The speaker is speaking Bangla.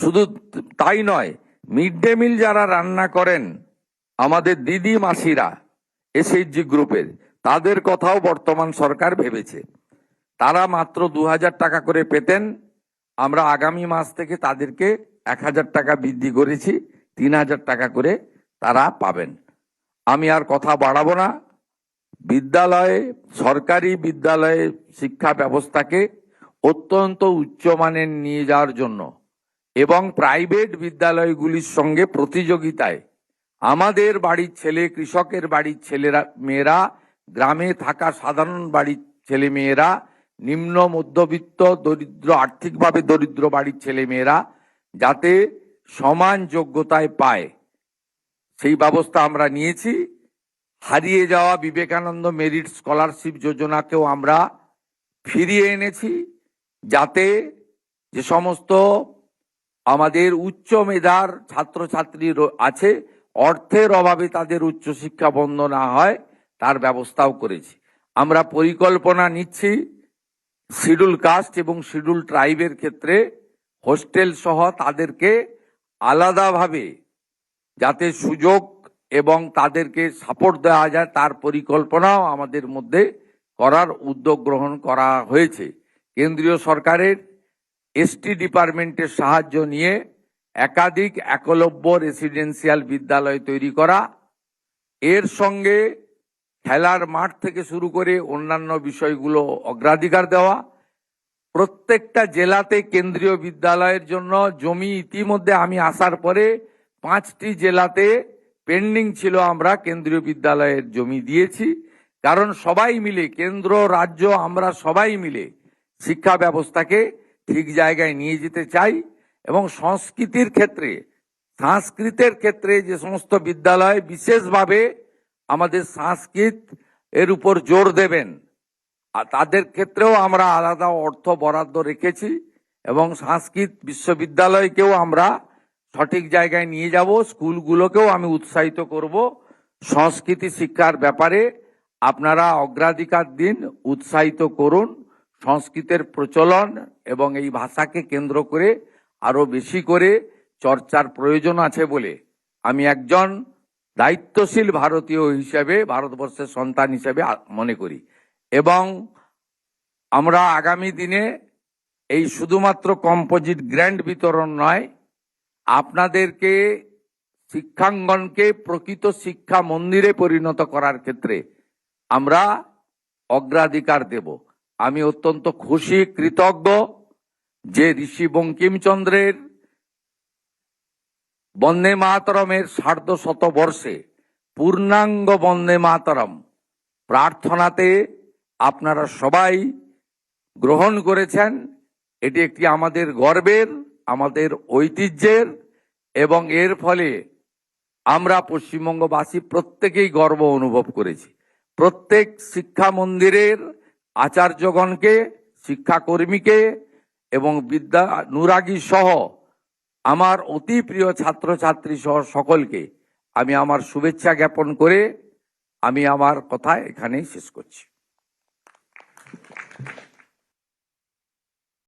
শুধু তাই নয়, মিড ডে মিল যারা রান্না করেন আমাদের দিদি মাসিরা এসএইচজি গ্রুপের, তাদের কথাও বর্তমান সরকার ভেবেছে। তারা মাত্র 2000 টাকা করে পেতেন, আমরা আগামী মাস থেকে তাদেরকে 1000 টাকা বৃদ্ধি করেছি, 3000 টাকা করে তারা পাবেন। আমি আর কথা বাড়াবো না। বিদ্যালয়ে, সরকারি বিদ্যালয়ে শিক্ষা ব্যবস্থাকে অত্যন্ত উচ্চমানের নিয়ে যাওয়ার জন্য এবং প্রাইভেট বিদ্যালয়গুলির সঙ্গে প্রতিযোগিতায় আমাদের বাড়ির ছেলে, কৃষকের বাড়ির ছেলেরা মেয়েরা, গ্রামে থাকা সাধারণ বাড়ির ছেলে মেয়েরা, নিম্ন মধ্যবিত্ত দরিদ্র, আর্থিকভাবে দরিদ্র বাড়ির ছেলে মেয়েরা যাতে সমান যোগ্যতায় পায় সেই ব্যবস্থা আমরা নিয়েছি। হারিয়ে যাওয়া বিবেকানন্দ মেরিট স্কলারশিপ যোজনাকেও আমরা ফিরিয়ে এনেছি, যাতে যে সমস্ত আমাদের উচ্চ মেধার ছাত্রছাত্রী আছে, অর্থের অভাবে তাদের উচ্চশিক্ষা বন্ধ না হয় তার ব্যবস্থাও করেছি। আমরা পরিকল্পনা নিচ্ছি শিডিউল কাস্ট এবং শিডিউল ট্রাইবের ক্ষেত্রে হোস্টেল সহ তাদেরকে আলাদাভাবে যাতে সুযোগ এবং তাদেরকে সাপোর্ট দেওয়া যায় তার পরিকল্পনাও আমাদের মধ্যে করার উদ্যোগ গ্রহণ করা হয়েছে। কেন্দ্রীয় সরকারের এসটি ডিপার্টমেন্টের সাহায্য নিয়ে একাধিক একলব্য রেসিডেন্সিয়াল বিদ্যালয় তৈরি করা, এর সঙ্গে খেলার মাঠ থেকে শুরু করে অন্যান্য বিষয়গুলো অগ্রাধিকার দেওয়া। প্রত্যেকটা জেলাতে কেন্দ্রীয় বিদ্যালয়ের জন্য জমি ইতিমধ্যে আমি আসার পরে 5টি জেলাতে পেন্ডিং ছিল, আমরা কেন্দ্রীয় বিদ্যালয়ের জমি দিয়েছি। কারণ সবাই মিলে, কেন্দ্র রাজ্য আমরা সবাই মিলে শিক্ষা ব্যবস্থাকে ঠিক জায়গায় নিয়ে যেতে চাই। এবং সংস্কৃতির ক্ষেত্রে, সংস্কৃতের ক্ষেত্রে যে সমস্ত বিদ্যালয় বিশেষভাবে আমাদের সংস্কৃত এর উপর জোর দেবেন, আর তাদের ক্ষেত্রেও আমরা আলাদা অর্থ বরাদ্দ রেখেছি এবং সংস্কৃত বিশ্ববিদ্যালয়কেও আমরা সঠিক জায়গায় নিয়ে যাব। স্কুলগুলোকেও আমি উৎসাহিত করব সংস্কৃতি শিক্ষার ব্যাপারে আপনারা অগ্রাধিকার দিন, উৎসাহিত করুন। সংস্কৃতের প্রচলন এবং এই ভাষাকে কেন্দ্র করে আরো বেশি করে চর্চার প্রয়োজন আছে বলে আমি একজন দায়িত্বশীল ভারতীয় হিসেবে, ভারতবর্ষের সন্তান হিসেবে মনে করি। এবং আমরা আগামী দিনে এই শুধুমাত্র কম্পোজিট গ্র্যান্ট বিতরণ নয়, আপনাদেরকে শিক্ষাঙ্গনকে প্রকৃত শিক্ষা মন্দিরে পরিণত করার ক্ষেত্রে আমরা অগ্রাধিকার দেব। আমি অত্যন্ত খুশি, কৃতজ্ঞ যে ঋষি বঙ্কিমচন্দ্রের বন্দে মাতরমের 150 বর্ষে পূর্ণাঙ্গ বন্দে মাতরম প্রার্থনাতে আপনারা সবাই গ্রহণ করেছেন। এটি একটি আমাদের গর্বের, আমাদের ঐতিহ্যের, এবং এর ফলে আমরা পশ্চিমবঙ্গবাসী প্রত্যেকেই গর্ব অনুভব করেছি। প্রত্যেক শিক্ষা মন্দিরের আচার্যগণকে, শিক্ষাকর্মীকে এবং নুরাগী সহ আমার অতি প্রিয় ছাত্রছাত্রী সহ সকলকে আমি আমার শুভেচ্ছা জ্ঞাপন করে আমি আমার কথা এখানেই শেষ করছি।